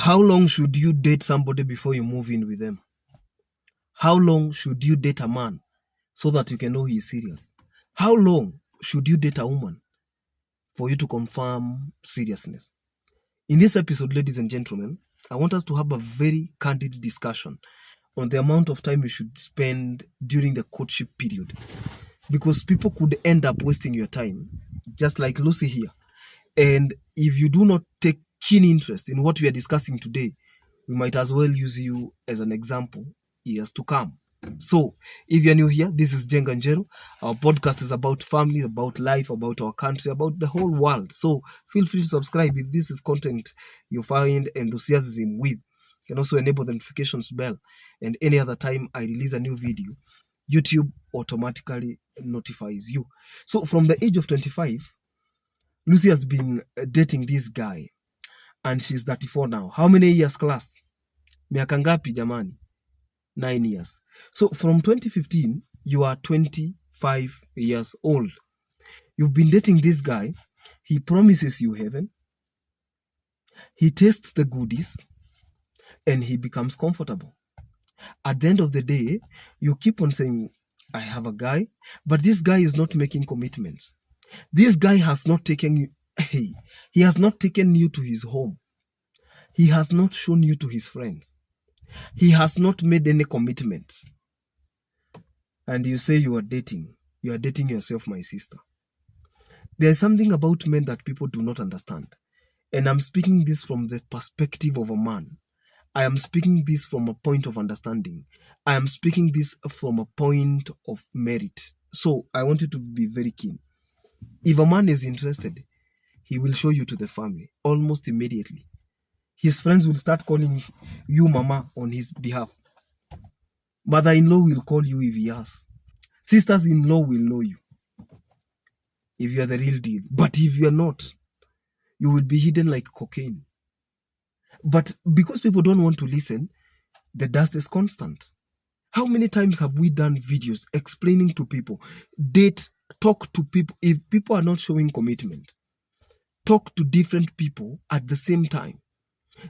How long should you date somebody before you move in with them? How long should you date a man so that you can know he is serious? How long should you date a woman for you to confirm seriousness? In this episode, ladies and gentlemen, I want us to have a very candid discussion on the amount of time you should spend during the courtship period, because people could end up wasting your time, just like Lucy here. And if you do not take keen interest in what we are discussing today, we might as well use you as an example years to come. So, if you're new here, this is Jenga Njeru. Our podcast is about family, about life, about our country, about the whole world. So, feel free to subscribe if this is content you find enthusiasm with. You can also enable the notifications bell, and any other time I release a new video, YouTube automatically notifies you. So, from the age of 25, Lucy has been dating this guy, and she's 34 now. How many years class? Miaka ngapi jamani? 9 years. So from 2015, you are 25 years old. You've been dating this guy. He promises you heaven. He tastes the goodies, and he becomes comfortable. At the end of the day, you keep on saying, I have a guy, but this guy is not making commitments. This guy has not taken you, he has not taken you to his home. He has not shown you to his friends. He has not made any commitment. And you say you are dating. You are dating yourself, my sister. There's something about men that people do not understand. And I'm speaking this from the perspective of a man. I am speaking this from a point of understanding. I am speaking this from a point of merit. So I want you to be very keen. If a man is interested, he will show you to the family almost immediately. His friends will start calling you mama on his behalf. Mother-in-law will call you if he asks. Sisters-in-law will know you if you are the real deal. But if you are not, you will be hidden like cocaine. But because people don't want to listen, the dust is constant. How many times have we done videos explaining to people, talk to people, if people are not showing commitment, talk to different people at the same time.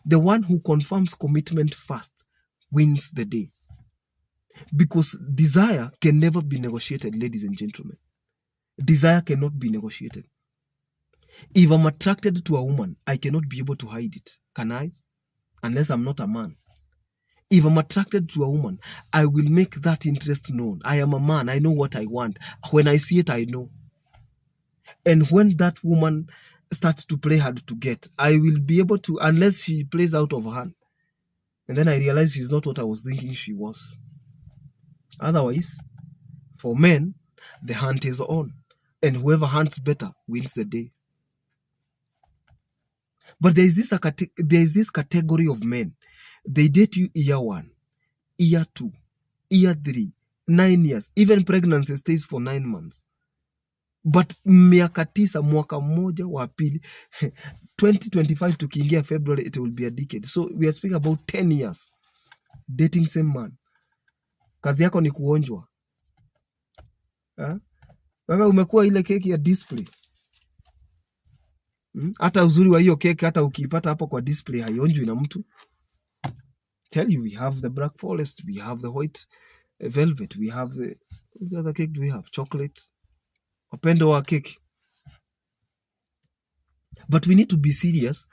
The one who confirms commitment first wins the day. Because desire can never be negotiated, ladies and gentlemen. Desire cannot be negotiated. If I'm attracted to a woman, I cannot be able to hide it. Can I? Unless I'm not a man. If I'm attracted to a woman, I will make that interest known. I am a man. I know what I want. When I see it, I know. And when that woman starts to play hard to get, I will be able to, unless she plays out of hand. And then I realize she's not what I was thinking she was. Otherwise, for men, the hunt is on. And whoever hunts better wins the day. But there is this category of men. They date you year 1, year 2, year 3, 9 years. Even pregnancy stays for 9 months. But miaka 9, mwaka mmoja wa pili, 2025 tukiingia February, it will be a decade. So we are speaking about 10 years dating same man. Kazi yako ni kuonjwa. Wewe umekuwa ile keki ya display. Hata uzuri wa hiyo keki, hata ukiipata hapo kwa display haionjwi na mtu. Tell you, we have the black forest, we have the white velvet, we have the other cake do we have? Chocolate. Upendo wa keki. But we need to be serious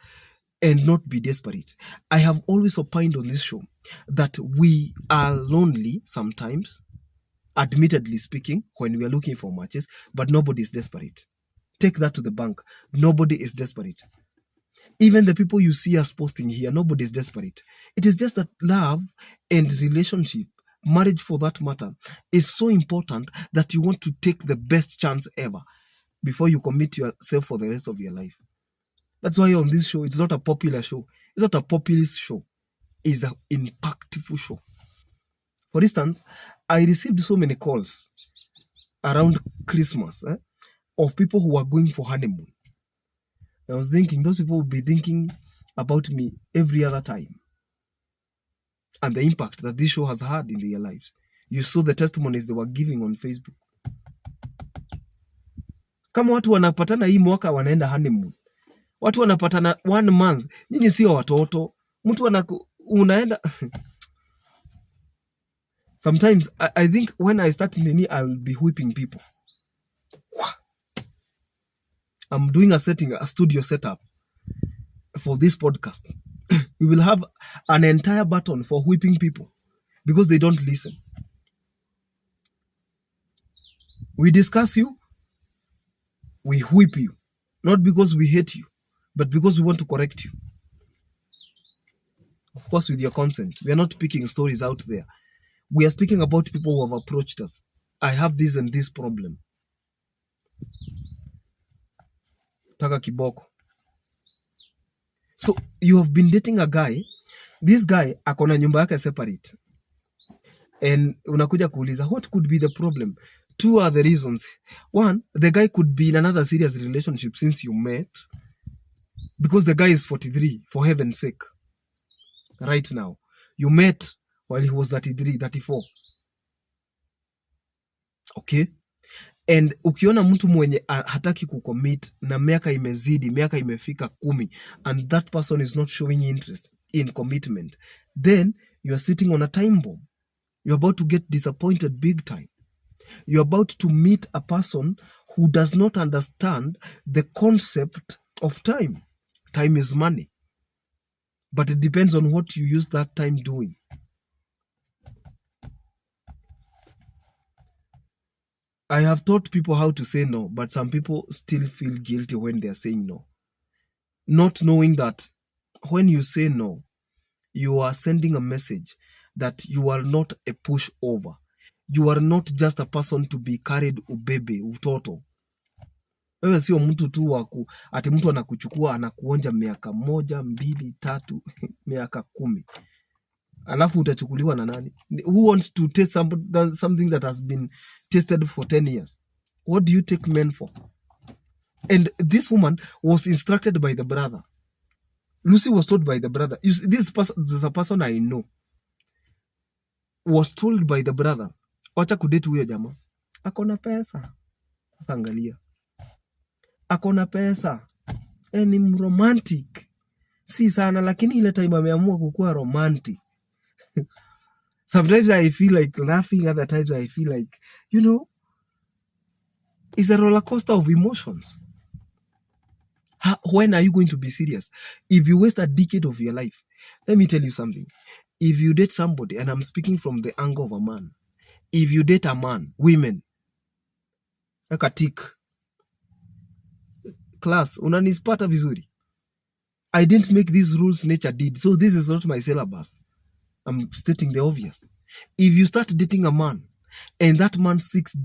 and not be desperate. I have always opined on this show that we are lonely sometimes, admittedly speaking, when we are looking for matches, but nobody is desperate. Take that to the bank. Nobody is desperate. Even the people you see us posting here, nobody is desperate. It is just that love and relationship, marriage for that matter, is so important that you want to take the best chance ever before you commit yourself for the rest of your life. That's why on this show, it's not a popular show. It's not a populist show. It's an impactful show. For instance, I received so many calls around Christmas of people who are going for honeymoon. I was thinking, those people will be thinking about me every other time. And the impact that this show has had in their lives. You saw the testimonies they were giving on Facebook. Kama watu wanapatana hii mwaka wanaenda honeymoon. Watu wanapatana 1 month. Nyinyi sio watoto. Mtu unaenda sometimes I think when I start nini, I will be whipping people. I'm doing a studio setup for this podcast. We will have an entire button for whipping people because they don't listen. We discuss you, we whip you, not because we hate you, but because we want to correct you. Of course, with your consent. We are not picking stories out there. We are speaking about people who have approached us. I have this and this problem. Taka kiboko. So you have been dating a guy. This guy akona nyumba yake separate. And unakuja kuuliza, what could be the problem? Two are the reasons. One, the guy could be in another serious relationship since you met. Because the guy is 43, for heaven's sake. Right now. You met while he was 33, 34. Okay? And ukiona mtu mwenye hataki kucommit na miaka imezidi, miaka imefika 10, and that person is not showing interest in commitment, then you are sitting on a time bomb. You're about to get disappointed big time. You're about to meet a person who does not understand the concept of time. Time is money. But it depends on what you use that time doing. I have taught people how to say no, but some people still feel guilty when they are saying no. Not knowing that when you say no, you are sending a message that you are not a pushover. You are not just a person to be carried ubebe, utoto. Wewe sio mtu tu ati mtu anakuchukua anakuonja miaka 1, 2, 3, miaka 10. Alafu utachukuliwa na nani? Who wants to taste something that has been tasted for 10 years? What do you take men for? And this woman was instructed by the brother. Lucy was told by the brother. This is a person I know. Was told by the brother, wacha kudate huyo jamaa. Akona pesa. Sasa angalia. Akona pesa. Ni romantic. Si sana, lakini ile time ameamua kukuwa romantic. Sometimes I feel like laughing, other times I feel like, it's a roller coaster of emotions. When are you going to be serious? If you waste a decade of your life, let me tell you something. If you date somebody, and I'm speaking from the angle of a man, if you date a man, women, like a tick, class, unanispata vizuri. I didn't make these rules, nature did. So this is not my syllabus. I'm stating the obvious. If you start dating a man, and that man 6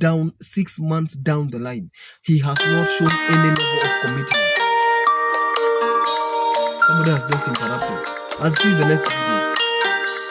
months down the line, he has not shown any level of commitment. Somebody has just interrupted. I'll see you in the next video.